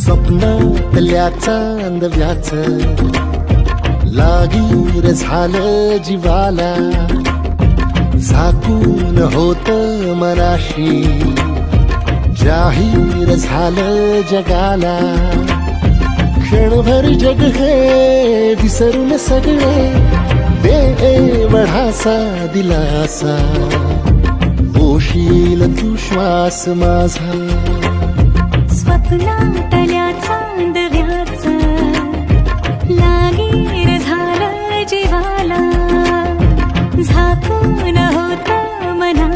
स्वप्नातल्या चांदव्याच लागीर झालं जीवाला, झाकून होत मनाशी जाहीर झालं जगाला. क्षणभर जग हे विसरून सगळे बेवढासा दिलासा, पोशील तू श्वास माझा. स्वप्नातल्या चांदव्याच लागीर झालं जीवाला, झाकून होत मना